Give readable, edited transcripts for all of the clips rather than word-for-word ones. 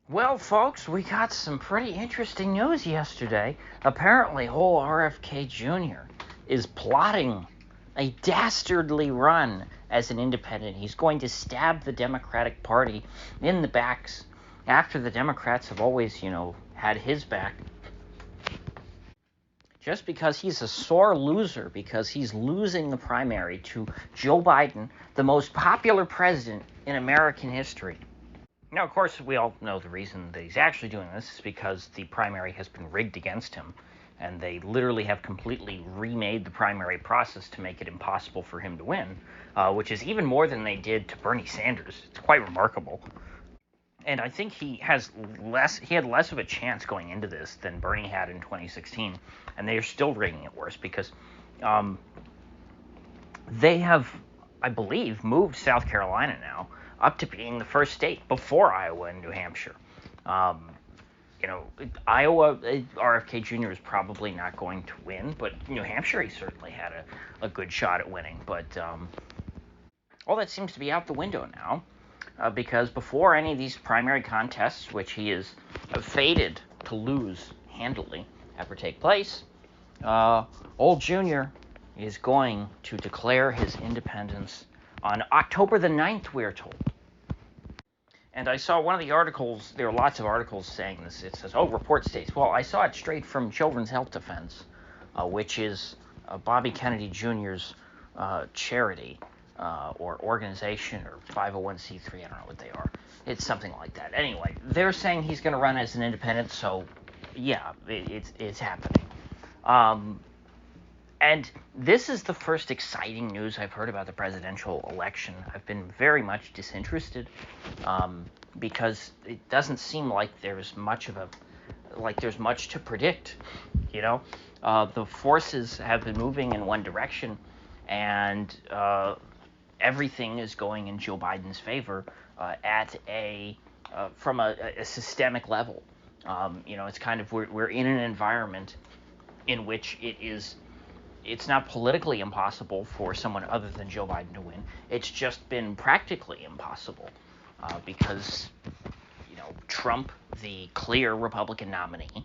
Well, folks, we got some pretty interesting news yesterday. Apparently, whole RFK Jr. is plotting a dastardly run as an independent. He's going to stab the Democratic Party in the backs after the Democrats have always, had his back. Just because he's a sore loser, because he's losing the primary to Joe Biden, the most popular president in American history. Now, of course, we all know the reason that he's actually doing this is because the primary has been rigged against him, and they literally have completely remade the primary process to make it impossible for him to win, which is even more than they did to Bernie Sanders. It's quite remarkable. And I think he had less of a chance going into this than Bernie had in 2016, and they are still rigging it worse because they have, I believe, moved South Carolina now up to being the first state before Iowa and New Hampshire. Iowa, RFK Jr. is probably not going to win, but New Hampshire, he certainly had a good shot at winning. But all that seems to be out the window now, because before any of these primary contests, which he is fated to lose handily, ever take place, old Jr. is going to declare his independence on October the 9th, we're told. And I saw one of the articles, there are lots of articles saying this. It says, report states. Well, I saw it straight from Children's Health Defense, which is Bobby Kennedy Jr.'s charity or organization or 501c3. I don't know what they are. It's something like that. Anyway, they're saying he's going to run as an independent, so yeah, it's happening. And this is the first exciting news I've heard about the presidential election. I've been very much disinterested because it doesn't seem like there's much to predict. The forces have been moving in one direction, and everything is going in Joe Biden's favor from a systemic level. It's kind of we're in an environment in which it's not politically impossible for someone other than Joe Biden to win. It's just been practically impossible because, Trump, the clear Republican nominee,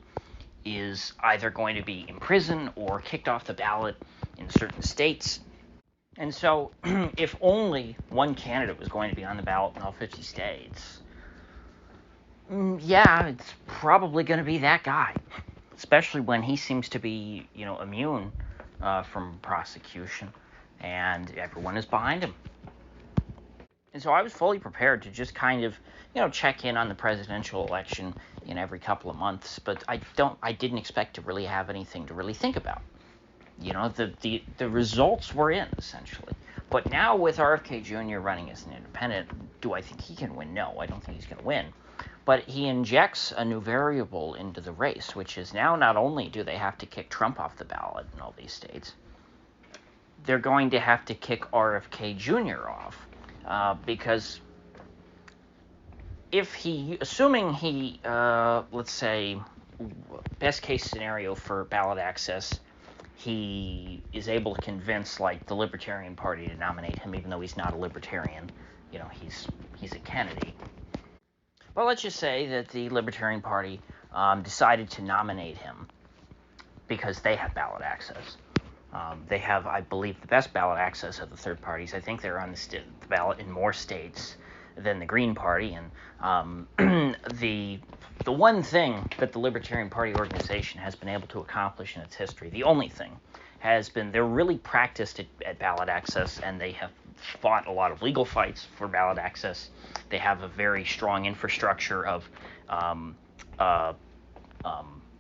is either going to be in prison or kicked off the ballot in certain states. And so if only one candidate was going to be on the ballot in all 50 states, yeah, it's probably going to be that guy, especially when he seems to be, immune from prosecution, and everyone is behind him. And so I was fully prepared to just kind of, check in on the presidential election in every couple of months, but I didn't expect to really have anything to really think about. The results were in, essentially. But now with RFK Jr. running as an independent, do I think he can win? No, I don't think he's going to win. But he injects a new variable into the race, which is now not only do they have to kick Trump off the ballot in all these states, they're going to have to kick RFK Jr. off because assuming he, let's say, best case scenario for ballot access, he is able to convince the Libertarian Party to nominate him, even though he's not a Libertarian. He's a Kennedy. Well, let's just say that the Libertarian Party decided to nominate him because they have ballot access. They have, I believe, the best ballot access of the third parties. I think they're on the ballot in more states than the Green Party. And the one thing that the Libertarian Party organization has been able to accomplish in its history, the only thing, has been they're really practiced at ballot access, and they have fought a lot of legal fights for ballot access. They have a very strong infrastructure of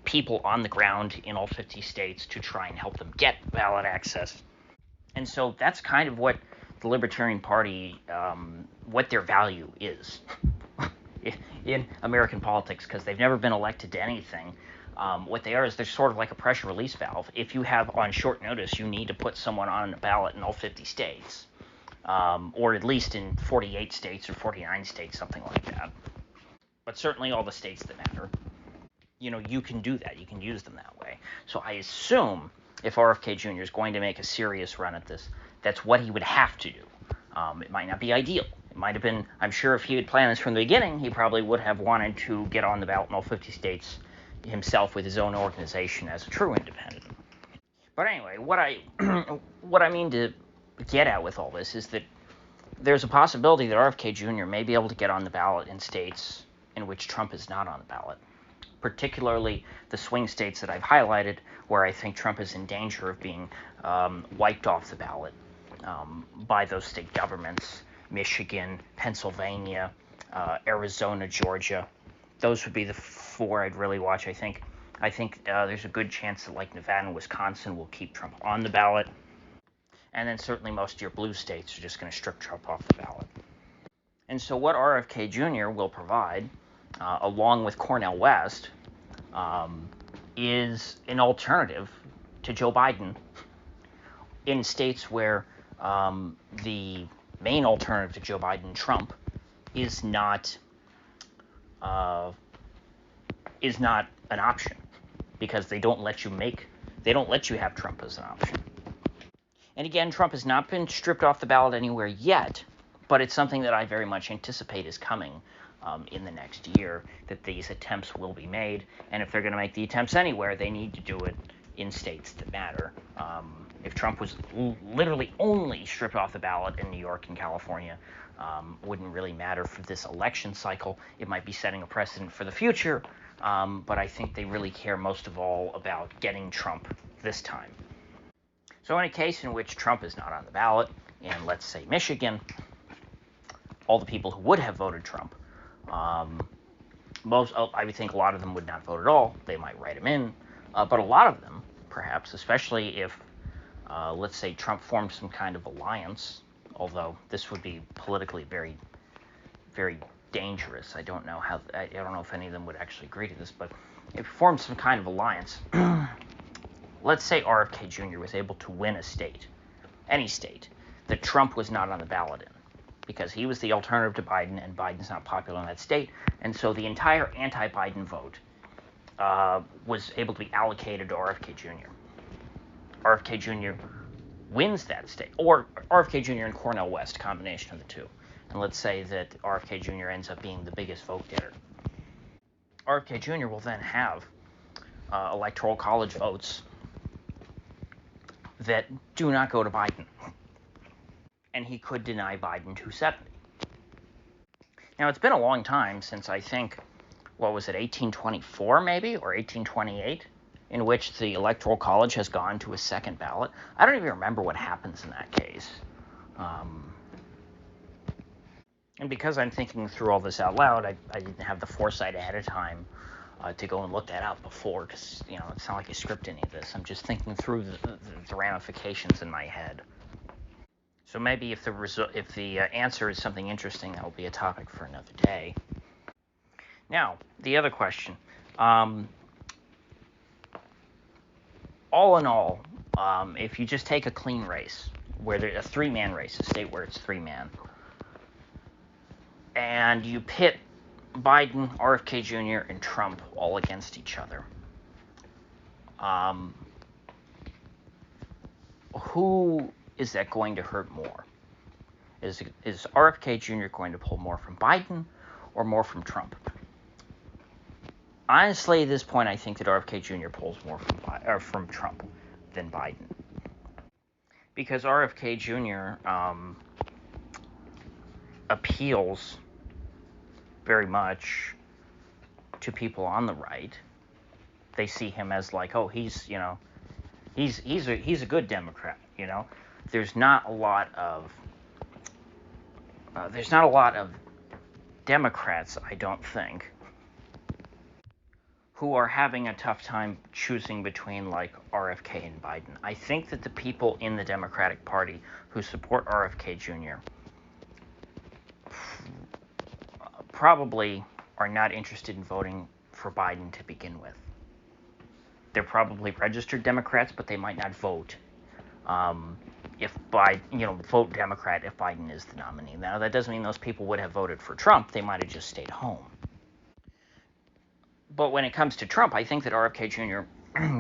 people on the ground in all 50 states to try and help them get ballot access. And so that's kind of what the Libertarian Party, what their value is in American politics, because they've never been elected to anything. What they are is they're sort of like a pressure release valve. If you have on short notice, you need to put someone on the ballot in all 50 states, or at least in 48 states or 49 states, something like that. But certainly all the states that matter. You can do that. You can use them that way. So I assume if RFK Jr. is going to make a serious run at this, that's what he would have to do. It might not be ideal, It might have been, I'm sure if he had planned this from the beginning, he probably would have wanted to get on the ballot in all 50 states himself with his own organization as a true independent. But anyway, what I mean to get at with all this is that there's a possibility that RFK Jr. may be able to get on the ballot in states in which Trump is not on the ballot, particularly the swing states that I've highlighted, where I think Trump is in danger of being wiped off the ballot by those state governments: Michigan, Pennsylvania, Arizona, Georgia. Those would be the four I'd really watch. I think there's a good chance that like Nevada and Wisconsin will keep Trump on the ballot. And then certainly most of your blue states are just going to strip Trump off the ballot. And so what RFK Jr. will provide, along with Cornel West, is an alternative to Joe Biden in states where the main alternative to Joe Biden, Trump, is not an option, because they don't let you have Trump as an option. And again, Trump has not been stripped off the ballot anywhere yet, but it's something that I very much anticipate is coming in the next year, that these attempts will be made. And if they're going to make the attempts anywhere, they need to do it in states that matter. If Trump was literally only stripped off the ballot in New York and California, wouldn't really matter for this election cycle. It might be setting a precedent for the future, but I think they really care most of all about getting Trump this time. So in a case in which Trump is not on the ballot, in, let's say, Michigan, all the people who would have voted Trump, I would think a lot of them would not vote at all. They might write him in, but a lot of them, perhaps, especially if, let's say, Trump formed some kind of alliance, although this would be politically very, very dangerous. I don't know if any of them would actually agree to this, but if he formed some kind of alliance, let's say RFK Jr. was able to win a state, any state, that Trump was not on the ballot in, because he was the alternative to Biden, and Biden's not popular in that state, and so the entire anti-Biden vote was able to be allocated to RFK Jr. RFK Jr. wins that state, or RFK Jr. and Cornel West, combination of the two. And let's say that RFK Jr. ends up being the biggest vote getter. RFK Jr. will then have electoral college votes that do not go to Biden. And he could deny Biden 270. Now, it's been a long time since, I think, 1824 maybe, or 1828, in which the Electoral College has gone to a second ballot. I don't even remember what happens in that case. And because I'm thinking through all this out loud, I didn't have the foresight ahead of time to go and look that up before, because, it's not like I script any of this. I'm just thinking through the ramifications in my head. So maybe if the answer is something interesting, that will be a topic for another day. Now, the other question. All in all, if you just take a clean race, where there's a three-man race, a state where it's three-man, and you pit Biden, RFK Jr., and Trump all against each other, who is that going to hurt more? Is RFK Jr. going to pull more from Biden or more from Trump? Honestly, at this point, I think that RFK Jr. pulls more from Trump than Biden. Because RFK Jr. Appeals very much to people on the right. They see him as like, oh, he's a good Democrat. There's not a lot of Democrats, I don't think, who are having a tough time choosing between like RFK and Biden. I think that the people in the Democratic Party who support RFK Jr. probably are not interested in voting for Biden to begin with. They're probably registered Democrats, but they might not vote vote Democrat if Biden is the nominee. Now, that doesn't mean those people would have voted for Trump. They might have just stayed home. But when it comes to Trump, I think that RFK Jr.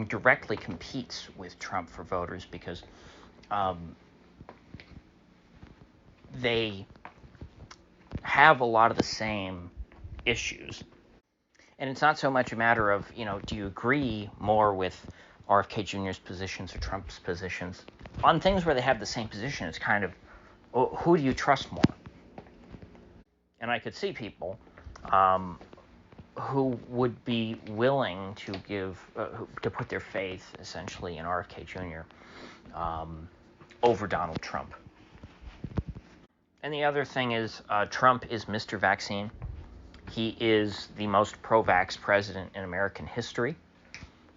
directly competes with Trump for voters, because they have a lot of the same issues. And it's not so much a matter of, do you agree more with RFK Jr.'s positions or Trump's positions? On things where they have the same position, it's kind of, who do you trust more? And I could see people who would be willing to to put their faith, essentially, in RFK Jr. Over Donald Trump. And the other thing is, Trump is Mr. Vaccine. He is the most pro-vax president in American history.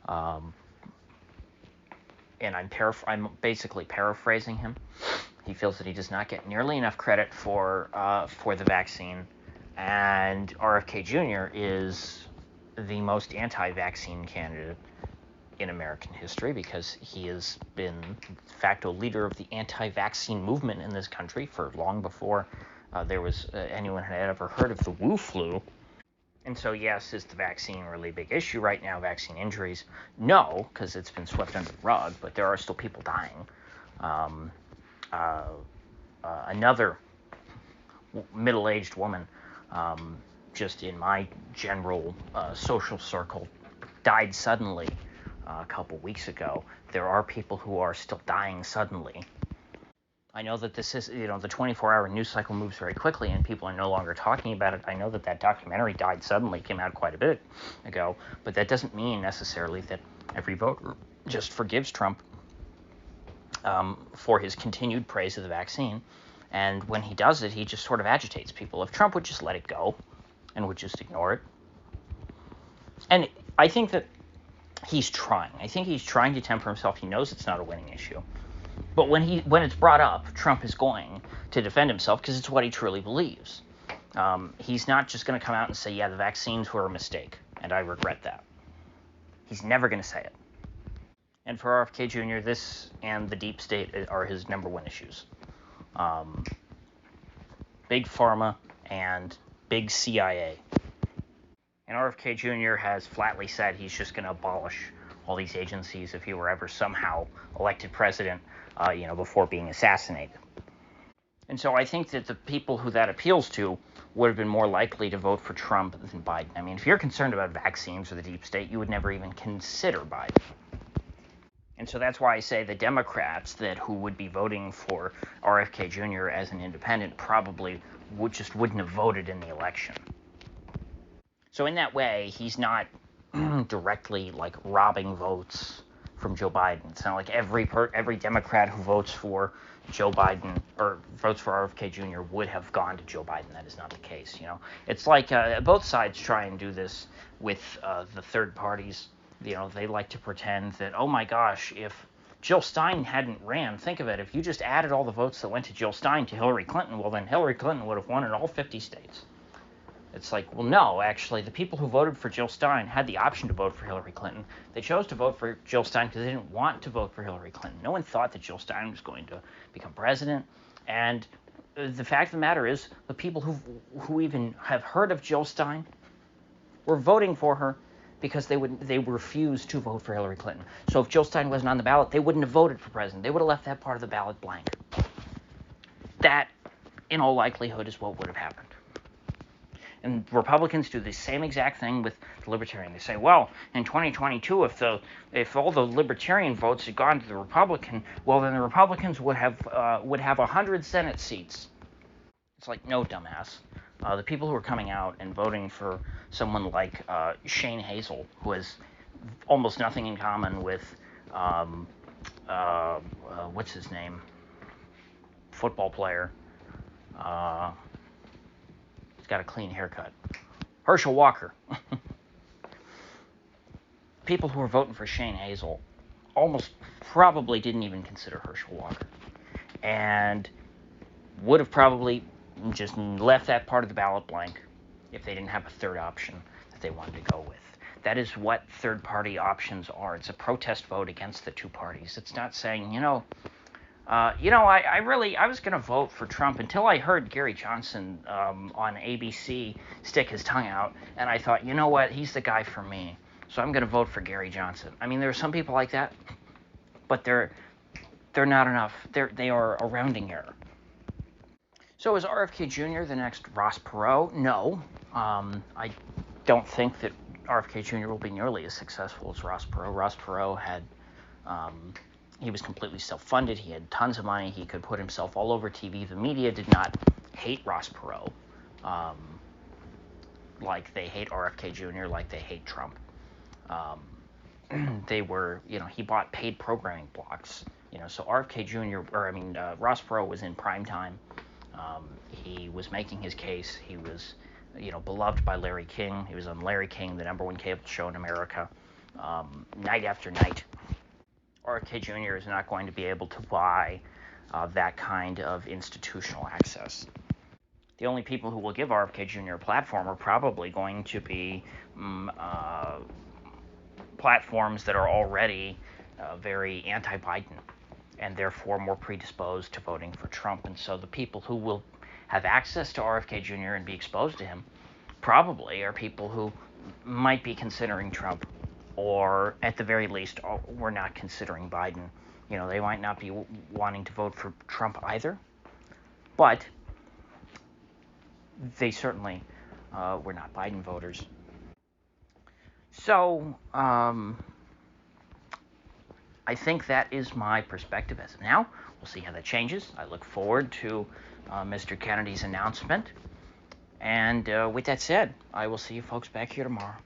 And I'm basically paraphrasing him. He feels that he does not get nearly enough credit for the vaccine. And RFK Jr. is the most anti-vaccine candidate in American history, because he has been de facto leader of the anti-vaccine movement in this country for long before there was anyone had ever heard of the Wu flu. And so, yes, is the vaccine a really big issue right now? Vaccine injuries? No, because it's been swept under the rug, but there are still people dying. Another middle-aged woman, just in my general social circle, died suddenly a couple weeks ago. There are people who are still dying suddenly. I know that this is, the 24-hour news cycle moves very quickly and people are no longer talking about it. I know that documentary Died Suddenly came out quite a bit ago, but that doesn't mean necessarily that every voter just forgives Trump for his continued praise of the vaccine. And when he does it, he just sort of agitates people. If Trump would just let it go and would just ignore it. And I think that he's trying. I think he's trying to temper himself. He knows it's not a winning issue. But when it's brought up, Trump is going to defend himself because it's what he truly believes. He's not just going to come out and say, yeah, the vaccines were a mistake, and I regret that. He's never going to say it. And for RFK Jr., this and the deep state are his number one issues. Big Pharma and big CIA. And RFK Jr. has flatly said he's just going to abolish all these agencies if he were ever somehow elected president, before being assassinated. And so I think that the people who that appeals to would have been more likely to vote for Trump than Biden. I mean, if you're concerned about vaccines or the deep state, you would never even consider Biden. And so that's why I say the Democrats who would be voting for RFK Jr. as an independent probably wouldn't have voted in the election. So in that way, he's not directly robbing votes from Joe Biden. It's not like every Democrat who votes for Joe Biden or votes for RFK Jr. would have gone to Joe Biden. That is not the case. It's like both sides try and do this with the third parties. They like to pretend that, oh my gosh, if Jill Stein hadn't ran, think of it, if you just added all the votes that went to Jill Stein to Hillary Clinton, well then Hillary Clinton would have won in all 50 states. It's like, well, no, actually, the people who voted for Jill Stein had the option to vote for Hillary Clinton. They chose to vote for Jill Stein because they didn't want to vote for Hillary Clinton. No one thought that Jill Stein was going to become president. And the fact of the matter is, the people who even have heard of Jill Stein were voting for her because they refused to vote for Hillary Clinton. So if Jill Stein wasn't on the ballot, they wouldn't have voted for president. They would have left that part of the ballot blank. That, in all likelihood, is what would have happened. And Republicans do the same exact thing with the Libertarian. They say, well, in 2022, if all the Libertarian votes had gone to the Republican, well, then the Republicans would have 100 Senate seats. It's like, no, dumbass. The people who are coming out and voting for someone like Shane Hazel, who has almost nothing in common with what's his name, football player. He's got a clean haircut. Herschel Walker. People who are voting for Shane Hazel almost probably didn't even consider Herschel Walker. And would have probably just left that part of the ballot blank if they didn't have a third option that they wanted to go with. That is what third-party options are. It's a protest vote against the two parties. It's not saying, I was going to vote for Trump until I heard Gary Johnson on ABC stick his tongue out, and I thought, you know what, he's the guy for me, so I'm going to vote for Gary Johnson. I mean, there are some people like that, but they're not enough. They are a rounding error. So is RFK Jr. the next Ross Perot? No. I don't think that RFK Jr. will be nearly as successful as Ross Perot. Ross Perot had, he was completely self-funded. He had tons of money. He could put himself all over TV. The media did not hate Ross Perot like they hate RFK Jr., like they hate Trump. They were, he bought paid programming blocks. So RFK Jr., Ross Perot was in prime time. He was making his case. He was, beloved by Larry King. He was on Larry King, the #1 cable show in America, night after night. RFK Jr. is not going to be able to buy that kind of institutional access. The only people who will give RFK Jr. a platform are probably going to be platforms that are already very anti-Biden and therefore more predisposed to voting for Trump. And so the people who will have access to RFK Jr. and be exposed to him probably are people who might be considering Trump, or at the very least were not considering Biden. They might not be wanting to vote for Trump either, but they certainly were not Biden voters. So I think that is my perspective as of now. We'll see how that changes. I look forward to Mr. Kennedy's announcement. And with that said, I will see you folks back here tomorrow.